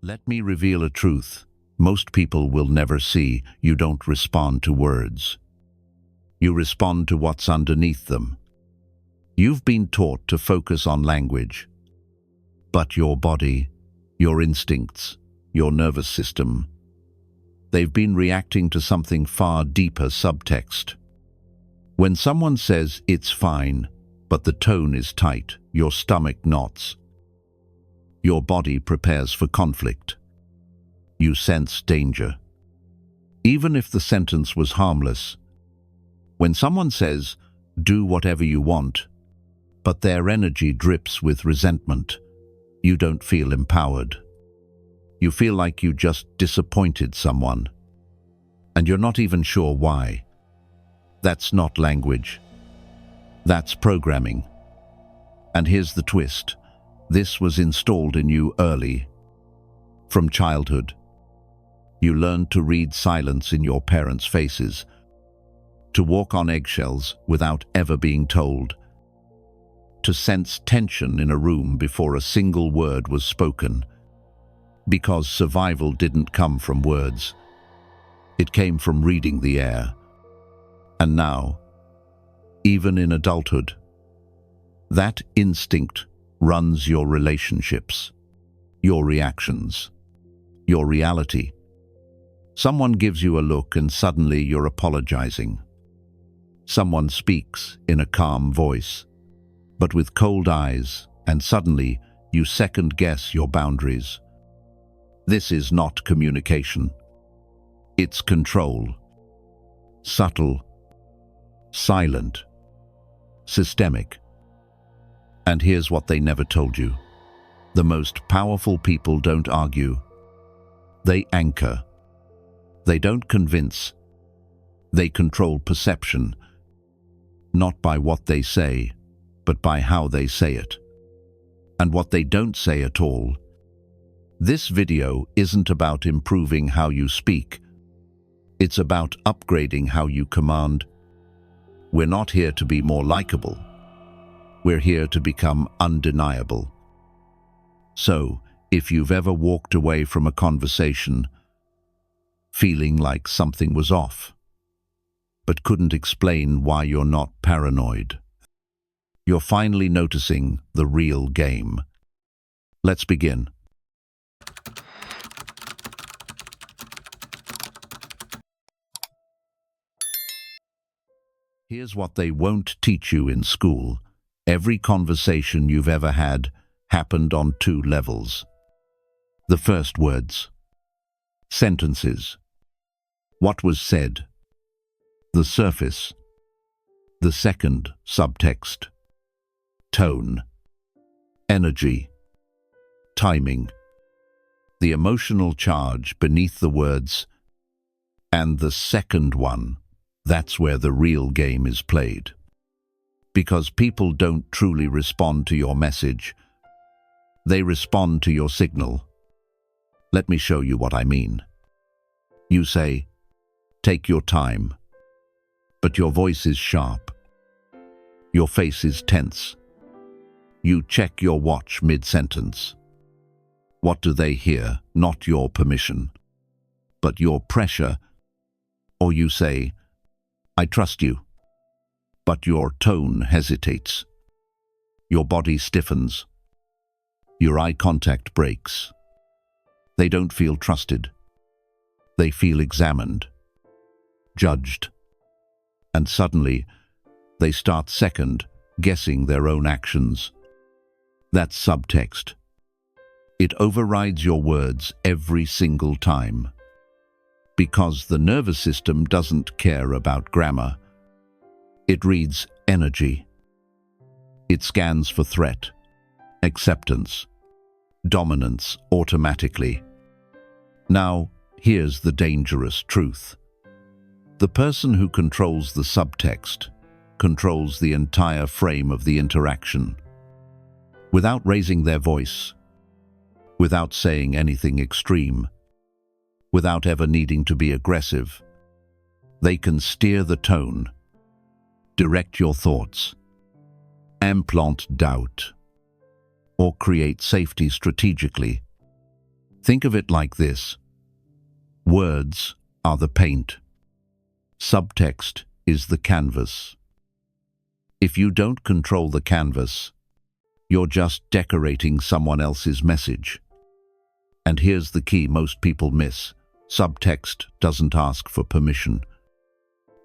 Let me reveal a truth. Most people will never see. You don't respond to words. You respond to what's underneath them. You've been taught to focus on language. But your body, your instincts, your nervous system, they've been reacting to something far deeper. Subtext. When someone says it's fine, but the tone is tight, your stomach knots. Your body prepares for conflict. You sense danger. Even if the sentence was harmless. When someone says, do whatever you want, but their energy drips with resentment, you don't feel empowered. You feel like you just disappointed someone. And you're not even sure why. That's not language. That's programming. And here's the twist. This was installed in you early. From childhood. You learned to read silence in your parents' faces, to walk on eggshells without ever being told, to sense tension in a room before a single word was spoken, because survival didn't come from words. It came from reading the air. And now, even in adulthood, that instinct runs your relationships, your reactions, your reality. Someone gives you a look and suddenly you're apologizing. Someone speaks in a calm voice, but with cold eyes, and suddenly you second-guess your boundaries. This is not communication. It's control. Subtle, silent, systemic. And here's what they never told you. The most powerful people don't argue. They anchor. They don't convince. They control perception, not by what they say, but by how they say it. And what they don't say at all. This video isn't about improving how you speak. It's about upgrading how you command. We're not here to be more likable. We're here to become undeniable. So, if you've ever walked away from a conversation feeling like something was off, but couldn't explain why you're not paranoid, you're finally noticing the real game. Let's begin. Here's what they won't teach you in school. Every conversation you've ever had happened on two levels. The first words. Sentences. What was said. The surface. The second, subtext. Tone. Energy. Timing. The emotional charge beneath the words. And the second one, that's where the real game is played. Because people don't truly respond to your message. They respond to your signal. Let me show you what I mean. You say, take your time. But your voice is sharp. Your face is tense. You check your watch mid-sentence. What do they hear? Not your permission, but your pressure. Or you say, I trust you. But your tone hesitates. Your body stiffens. Your eye contact breaks. They don't feel trusted. They feel examined, judged. And suddenly, they start second-guessing their own actions. That's subtext. It overrides your words every single time. Because the nervous system doesn't care about grammar. It reads energy. It scans for threat, acceptance, dominance automatically. Now, here's the dangerous truth. The person who controls the subtext controls the entire frame of the interaction. Without raising their voice, without saying anything extreme, without ever needing to be aggressive, they can steer the tone, direct your thoughts, implant doubt, or create safety strategically. Think of it like this. Words are the paint. Subtext is the canvas. If you don't control the canvas, you're just decorating someone else's message. And here's the key most people miss. Subtext doesn't ask for permission.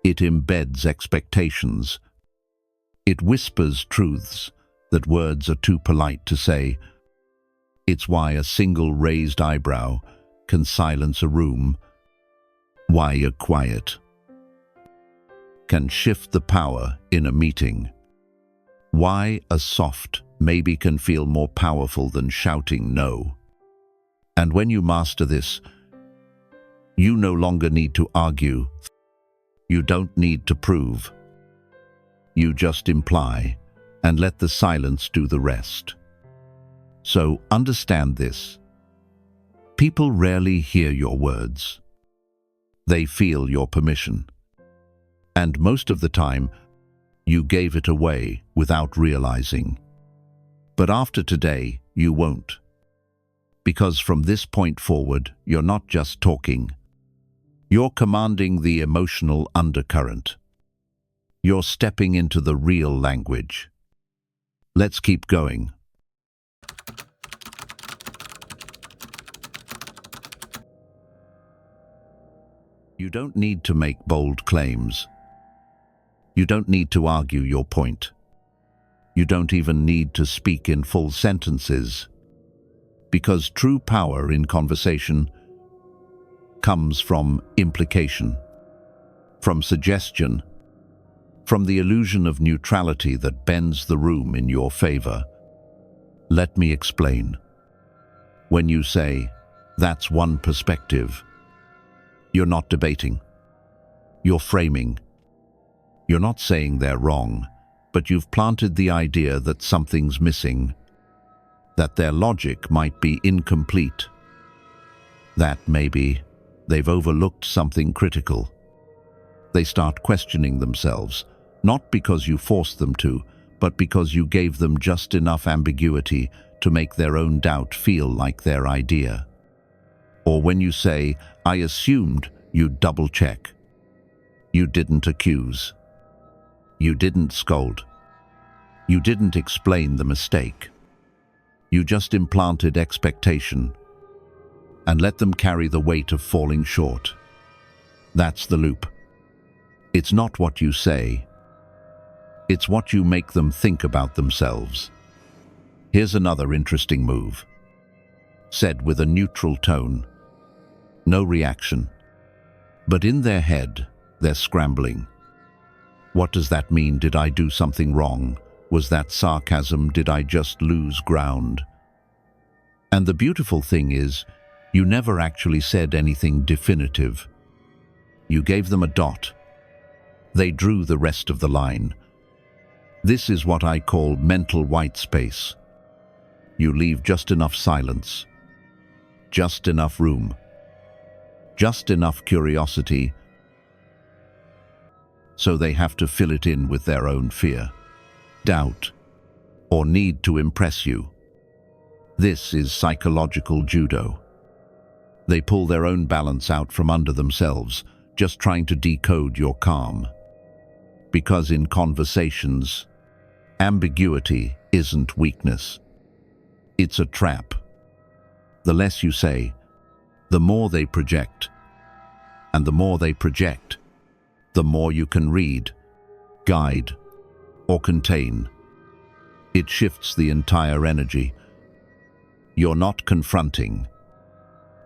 It embeds expectations. It whispers truths that words are too polite to say. It's why a single raised eyebrow can silence a room. Why a quiet can shift the power in a meeting. Why a soft maybe can feel more powerful than shouting no. And when you master this, you no longer need to argue. You don't need to prove. You just imply and let the silence do the rest. So understand this. People rarely hear your words. They feel your permission. And most of the time, you gave it away without realizing. But after today, you won't. Because from this point forward, you're not just talking. You're commanding the emotional undercurrent. You're stepping into the real language. Let's keep going. You don't need to make bold claims. You don't need to argue your point. You don't even need to speak in full sentences. Because true power in conversation comes from implication, from suggestion, from the illusion of neutrality that bends the room in your favor. Let me explain. When you say, "That's one perspective," you're not debating. You're framing. You're not saying they're wrong, but you've planted the idea that something's missing, that their logic might be incomplete, that maybe they've overlooked something critical. They start questioning themselves, not because you forced them to, but because you gave them just enough ambiguity to make their own doubt feel like their idea. Or when you say, "I assumed," you double-check. You didn't accuse. You didn't scold. You didn't explain the mistake. You just implanted expectation and let them carry the weight of falling short. That's the loop. It's not what you say. It's what you make them think about themselves. Here's another interesting move. Said with a neutral tone. No reaction. But in their head, they're scrambling. What does that mean? Did I do something wrong? Was that sarcasm? Did I just lose ground? And the beautiful thing is, you never actually said anything definitive. You gave them a dot. They drew the rest of the line. This is what I call mental white space. You leave just enough silence, just enough room, just enough curiosity, so they have to fill it in with their own fear, doubt, or need to impress you. This is psychological judo. They pull their own balance out from under themselves, just trying to decode your calm. Because in conversations, ambiguity isn't weakness. It's a trap. The less you say, the more they project. And the more they project, the more you can read, guide, or contain. It shifts the entire energy. You're not confronting.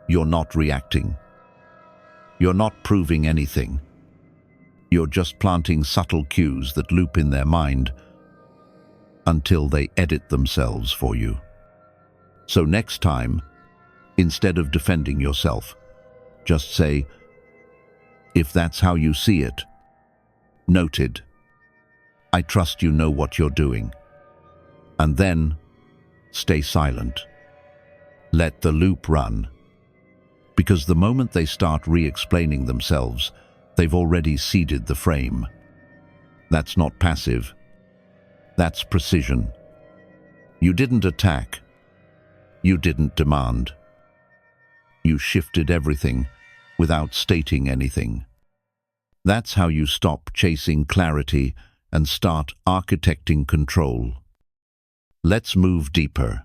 You're not reacting. You're not proving anything. You're just planting subtle cues that loop in their mind until they edit themselves for you. So next time, instead of defending yourself, just say, "If that's how you see it, noted. I trust you know what you're doing." And then, stay silent. Let the loop run. Because the moment they start re-explaining themselves, they've already seeded the frame. That's not passive. That's precision. You didn't attack. You didn't demand. You shifted everything without stating anything. That's how you stop chasing clarity and start architecting control. Let's move deeper.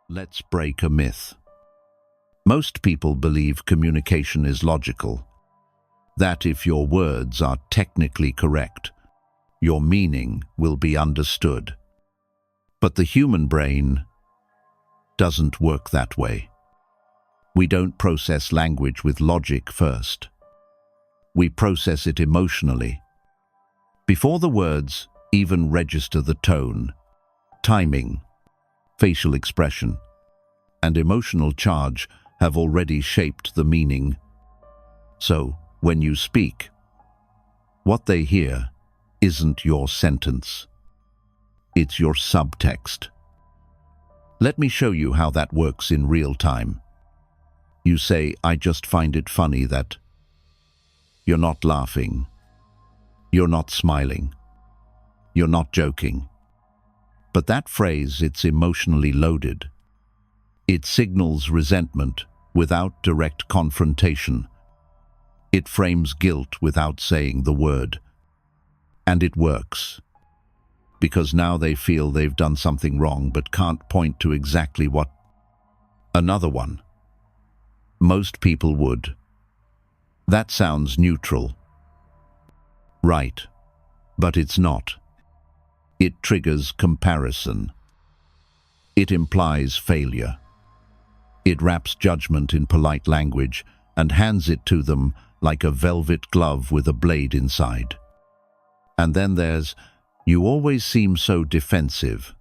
Let's break a myth. Most people believe communication is logical, that if your words are technically correct, your meaning will be understood. But the human brain doesn't work that way. We don't process language with logic first. We process it emotionally. Before the words even register the tone, timing, facial expression, and emotional charge have already shaped the meaning. So, when you speak, what they hear isn't your sentence. It's your subtext. Let me show you how that works in real time. You say, "I just find it funny that..." You're not laughing. You're not smiling. You're not joking. But that phrase, it's emotionally loaded. It signals resentment without direct confrontation. It frames guilt without saying the word. And it works. Because now they feel they've done something wrong but can't point to exactly what. Another one. Most people would. That sounds neutral. Right. But it's not. It triggers comparison. It implies failure. It wraps judgment in polite language and hands it to them like a velvet glove with a blade inside. And then there's, "You always seem so defensive."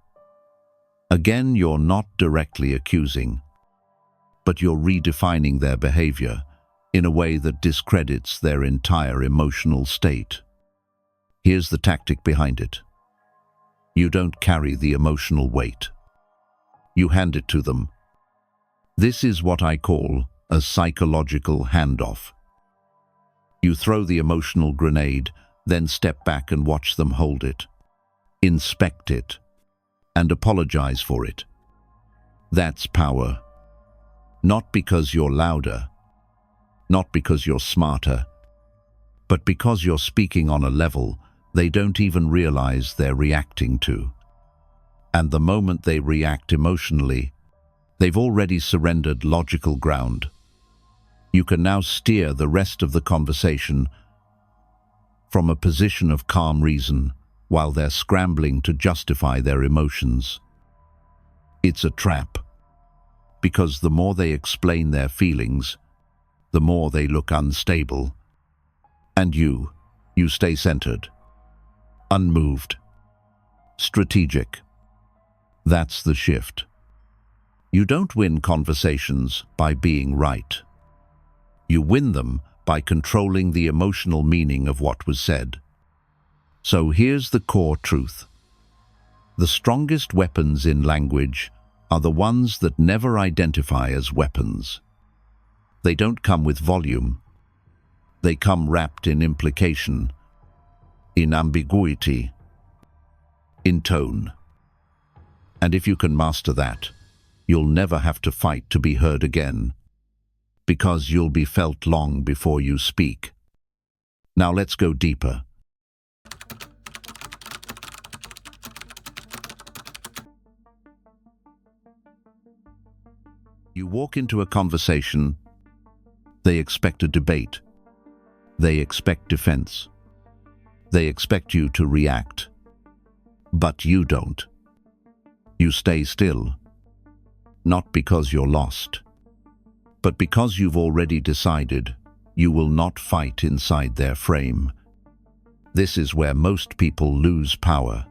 Again, you're not directly accusing, but you're redefining their behavior in a way that discredits their entire emotional state. Here's the tactic behind it. You don't carry the emotional weight. You hand it to them. This is what I call a psychological handoff. You throw the emotional grenade, then step back and watch them hold it, inspect it, and apologize for it. That's power. Not because you're louder, not because you're smarter, but because you're speaking on a level they don't even realize they're reacting to. And the moment they react emotionally, they've already surrendered logical ground. You can now steer the rest of the conversation from a position of calm reason while they're scrambling to justify their emotions. It's a trap, because the more they explain their feelings, the more they look unstable. And you stay centered, unmoved, strategic. That's the shift. You don't win conversations by being right. You win them by controlling the emotional meaning of what was said. So here's the core truth. The strongest weapons in language are the ones that never identify as weapons. They don't come with volume. They come wrapped in implication, in ambiguity, in tone. And if you can master that, you'll never have to fight to be heard again, because you'll be felt long before you speak. Now let's go deeper. You walk into a conversation, they expect a debate. They expect defense. They expect you to react. But you don't. You stay still. Not because you're lost, but because you've already decided you will not fight inside their frame. This is where most people lose power.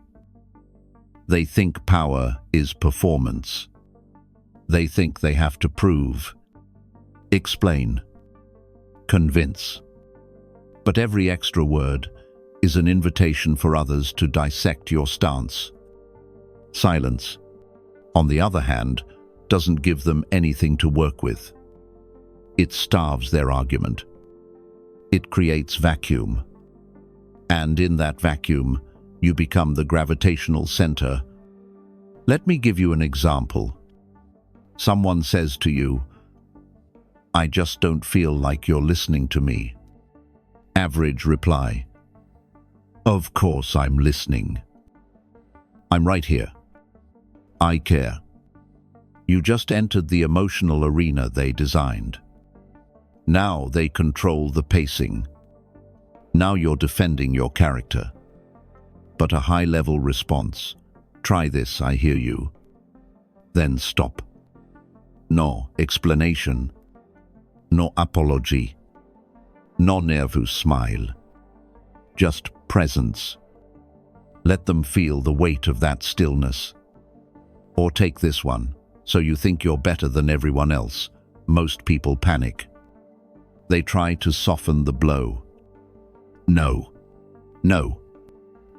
They think power is performance. They think they have to prove, explain, convince. But every extra word is an invitation for others to dissect your stance. Silence, on the other hand, doesn't give them anything to work with. It starves their argument. It creates vacuum. And in that vacuum, You become the gravitational center. Let me give you an example. Someone says to you, "I just don't feel like you're listening to me." Average reply, "Of course I'm listening. I'm right here. I care." You just entered the emotional arena they designed. Now they control the pacing. Now you're defending your character. But a high-level response, "Try this, I hear you." Then stop. No explanation. No apology. No nervous smile. Just presence. Let them feel the weight of that stillness. Or take this one. So you think you're better than everyone else. Most people panic. They try to soften the blow. No. No.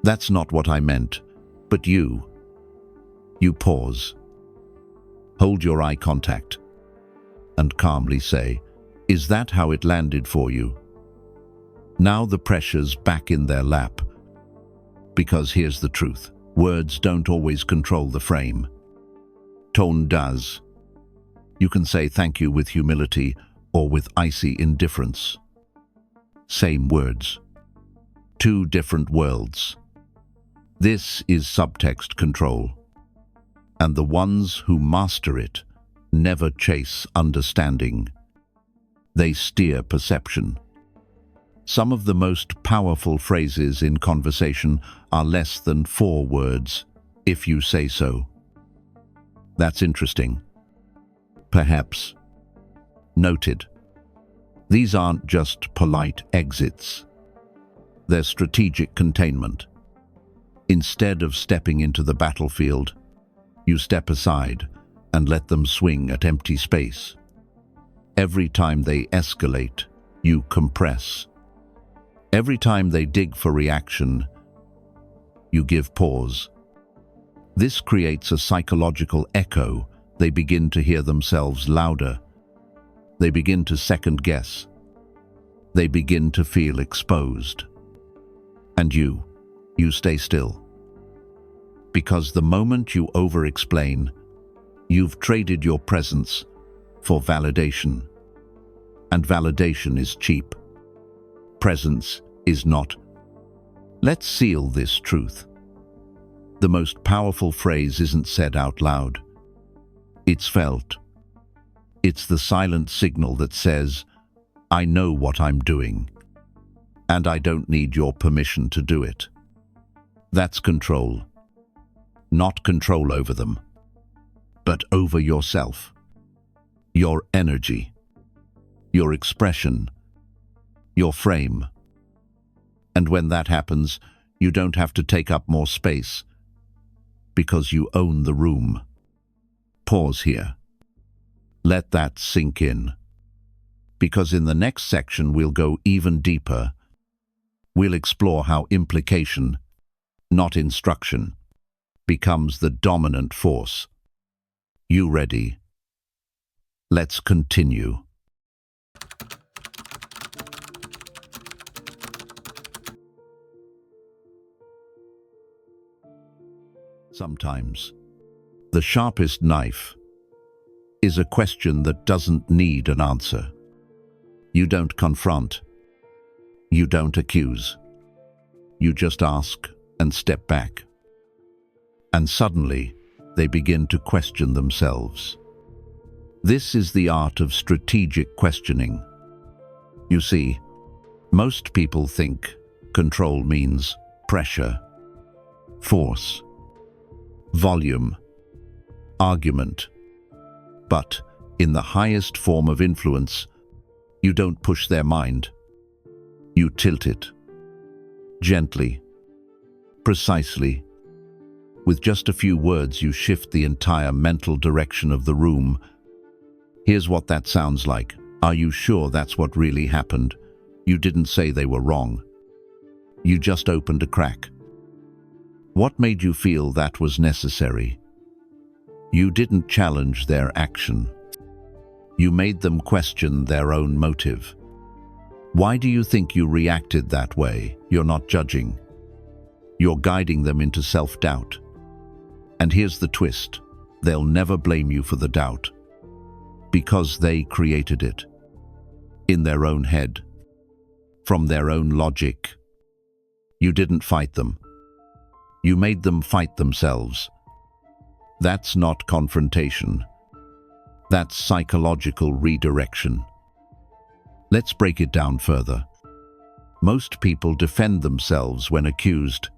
That's not what I meant. But you pause. Hold your eye contact. And calmly say, "Is that how it landed for you?" Now the pressure's back in their lap. Because here's the truth. Words don't always control the frame. Tone does. You can say thank you with humility or with icy indifference. Same words. Two different worlds. This is subtext control. And the ones who master it never chase understanding. They steer perception. Some of the most powerful phrases in conversation are less than 4 words, if you say so. That's interesting. Perhaps. Noted. These aren't just polite exits. They're strategic containment. Instead of stepping into the battlefield, you step aside and let them swing at empty space. Every time they escalate, you compress. Every time they dig for reaction, you give pause. This creates a psychological echo. They begin to hear themselves louder. They begin to second guess. They begin to feel exposed. And you stay still. Because the moment you over-explain, you've traded your presence for validation. And validation is cheap. Presence is not. Let's seal this truth. The most powerful phrase isn't said out loud. It's felt. It's the silent signal that says, "I know what I'm doing, and I don't need your permission to do it." That's control. Not control over them, but over yourself, your energy, your expression, your frame. And when that happens, you don't have to take up more space, because you own the room. Pause here. Let that sink in. Because in the next section we'll go even deeper. We'll explore how implication, not instruction, becomes the dominant force. You ready? Let's continue. Sometimes, the sharpest knife is a question that doesn't need an answer. You don't confront. You don't accuse. You just ask and step back. And suddenly, they begin to question themselves. This is the art of strategic questioning. You see, most people think control means pressure, force, volume, argument. But in the highest form of influence, you don't push their mind. You tilt it. Gently. Precisely. With just a few words, you shift the entire mental direction of the room. Here's what that sounds like. Are you sure that's what really happened? You didn't say they were wrong. You just opened a crack. What made you feel that was necessary? You didn't challenge their action. You made them question their own motive. Why do you think you reacted that way? You're not judging. You're guiding them into self-doubt. And here's the twist. They'll never blame you for the doubt, because they created it. In their own head. From their own logic. You didn't fight them. You made them fight themselves. That's not confrontation. That's psychological redirection. Let's break it down further. Most people defend themselves when accused,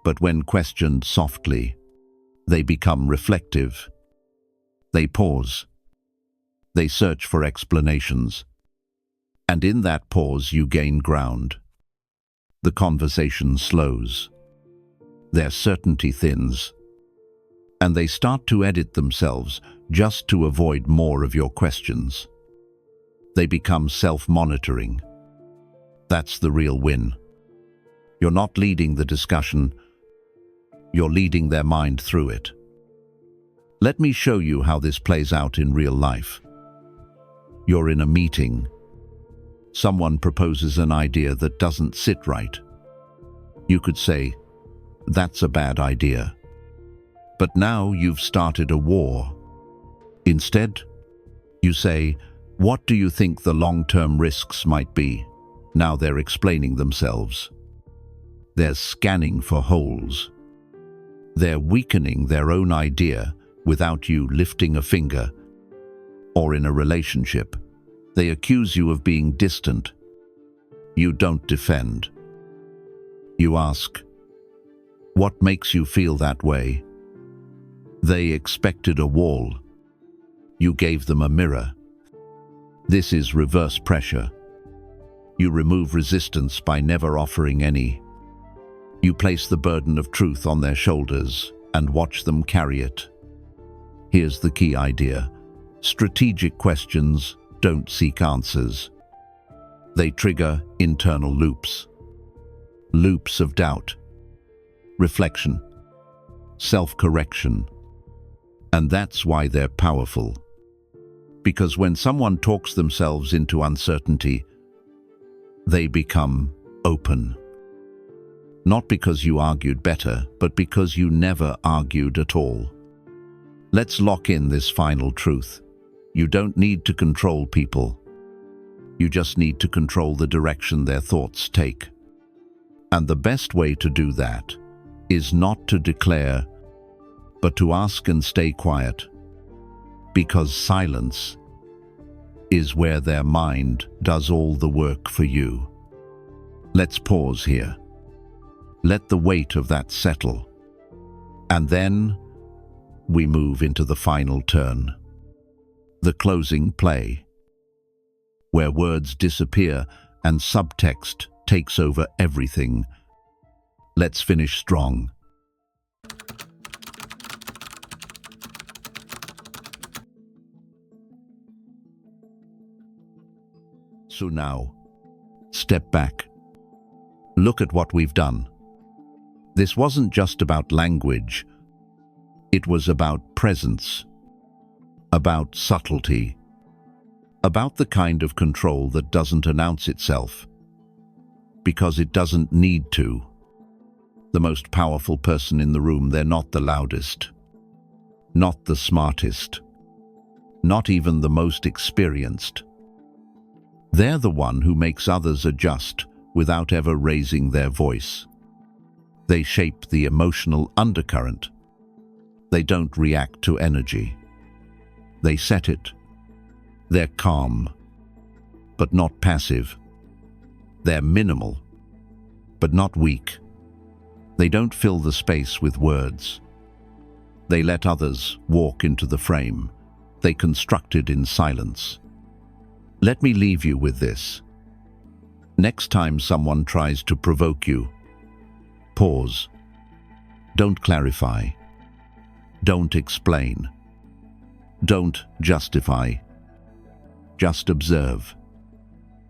but when questioned softly, they become reflective. They pause. They search for explanations. And in that pause you gain ground. The conversation slows. Their certainty thins. And they start to edit themselves just to avoid more of your questions. They become self-monitoring. That's the real win. You're not leading the discussion. You're leading their mind through it. Let me show you how this plays out in real life. You're in a meeting. Someone proposes an idea that doesn't sit right. You could say, "That's a bad idea." But now you've started a war. Instead, you say, "What do you think the long-term risks might be?" Now they're explaining themselves. They're scanning for holes. They're weakening their own idea without you lifting a finger. Or in a relationship, they accuse you of being distant. You don't defend. You ask, "What makes you feel that way?" They expected a wall. You gave them a mirror. This is reverse pressure. You remove resistance by never offering any. You place the burden of truth on their shoulders and watch them carry it. Here's the key idea. Strategic questions don't seek answers. They trigger internal loops. Loops of doubt, reflection, self-correction. And that's why they're powerful. Because when someone talks themselves into uncertainty, they become open. Not because you argued better, but because you never argued at all. Let's lock in this final truth. You don't need to control people. You just need to control the direction their thoughts take. And the best way to do that is not to declare, but to ask and stay quiet. Because silence is where their mind does all the work for you. Let's pause here. Let the weight of that settle. And then we move into the final turn. The closing play, where words disappear and subtext takes over everything. Let's finish strong. So now, step back. Look at what we've done. This wasn't just about language. It was about presence, about subtlety, about the kind of control that doesn't announce itself, because it doesn't need to. The most powerful person in the room, they're not the loudest, not the smartest, not even the most experienced. They're the one who makes others adjust without ever raising their voice. They shape the emotional undercurrent. They don't react to energy. They set it. They're calm, but not passive. They're minimal, but not weak. They don't fill the space with words. They let others walk into the frame. They construct it in silence. Let me leave you with this. Next time someone tries to provoke you, pause. Don't clarify. Don't explain. Don't justify. Just observe.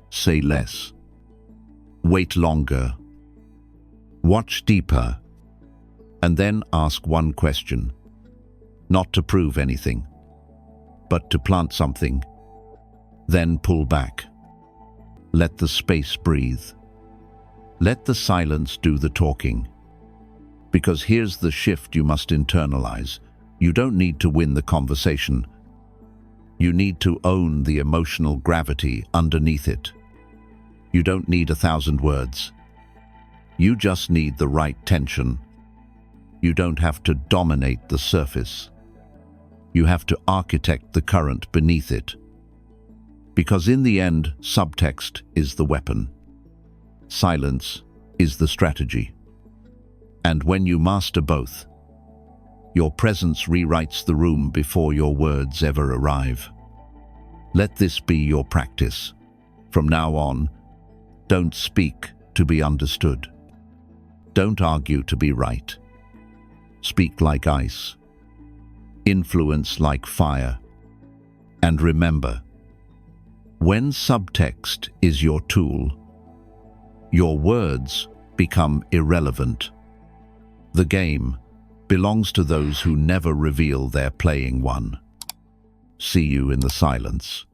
Say less. Wait longer. Watch deeper. And then ask one question. Not to prove anything, but to plant something. Then pull back. Let the space breathe. Let the silence do the talking. Because here's the shift you must internalize. You don't need to win the conversation. You need to own the emotional gravity underneath it. You don't need 1,000 words. You just need the right tension. You don't have to dominate the surface. You have to architect the current beneath it. Because in the end, subtext is the weapon. Silence is the strategy. And when you master both, your presence rewrites the room before your words ever arrive. Let this be your practice. From now on, don't speak to be understood. Don't argue to be right. Speak like ice. Influence like fire. And remember, when subtext is your tool, your words become irrelevant. The game belongs to those who never reveal they're playing one. See you in the silence.